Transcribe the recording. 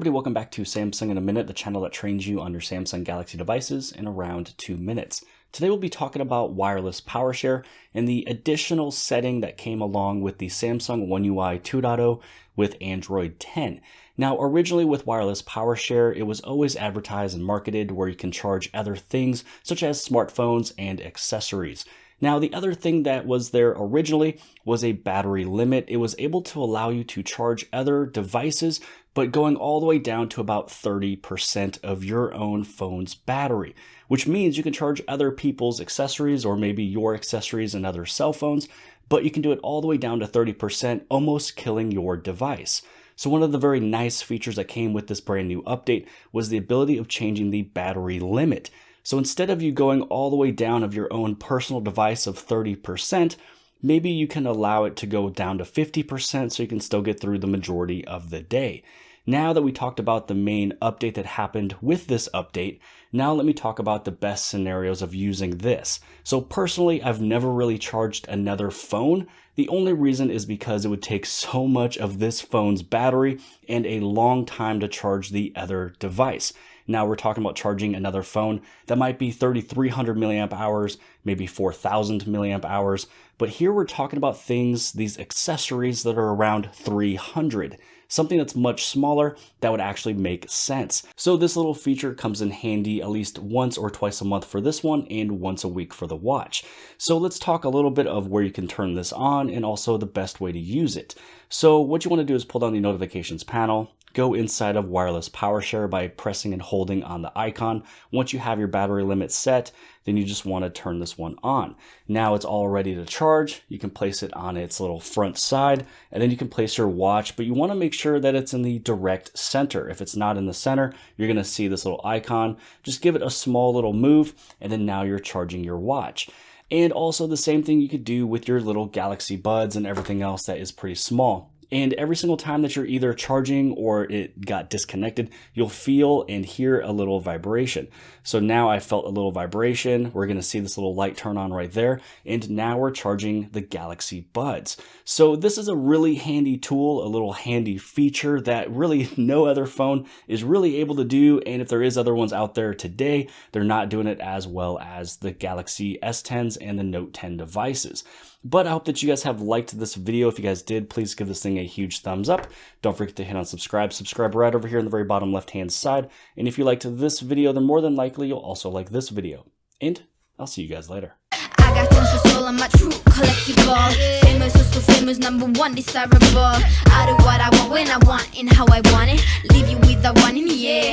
everybody, welcome back to Samsung in a Minute, the channel that trains you on your Samsung Galaxy devices in around 2 minutes. Today we'll be talking about wireless PowerShare and the additional setting that came along with the Samsung One UI 2.0 with Android 10. Now, originally with wireless PowerShare, it was always advertised and marketed where you can charge other things such as smartphones and accessories. Now, the other thing that was there originally was a battery limit. It was able to allow you to charge other devices, but going all the way down to about 30% of your own phone's battery, which means you can charge other people's accessories or maybe your accessories and other cell phones, but you can do it all the way down to 30%, almost killing your device. So one of the very nice features that came with this brand new update was the ability of changing the battery limit. So instead of you going all the way down of your own personal device of 30%, maybe you can allow it to go down to 50% so you can still get through the majority of the day. Now that we talked about the main update that happened with this update, now let me talk about the best scenarios of using this. So personally, I've never really charged another phone. The only reason is because it would take so much of this phone's battery and a long time to charge the other device. Now we're talking about charging another phone that might be 3,300 milliamp hours, maybe 4,000 milliamp hours. But here we're talking about things, these accessories that are around 300, something that's much smaller that would actually make sense. So this little feature comes in handy at least once or twice a month for this one and once a week for the watch. So let's talk a little bit of where you can turn this on and also the best way to use it. So what you want to do is pull down the notifications panel. Go inside of wireless PowerShare by pressing and holding on the icon. Once you have your battery limit set, then you just want to turn this one on. Now it's all ready to charge. You can place it on its little front side, and then you can place your watch, but you want to make sure that it's in the direct center. If it's not in the center, you're going to see this little icon. Just give it a small little move, and then now you're charging your watch. And also the same thing you could do with your little Galaxy Buds and everything else that is pretty small. And every single time that you're either charging or it got disconnected, you'll feel and hear a little vibration. So now I felt a little vibration. We're going to see this little light turn on right there. And now we're charging the Galaxy Buds. So this is a really handy tool, a little handy feature that really no other phone is really able to do. And if there is other ones out there today, they're not doing it as well as the Galaxy S10s and the Note 10 devices. But I hope that you guys have liked this video. If you guys did, please give this thing a huge thumbs up. Don't forget to hit on subscribe. Subscribe right over here on the very bottom left-hand side. And if you liked this video, then more than likely you'll also like this video. And I'll see you guys later. I got tons of soul on my true collectible. Famous, so famous, #1 desirable. I do what I want when I want and how I want it. Leave you with the one in the air.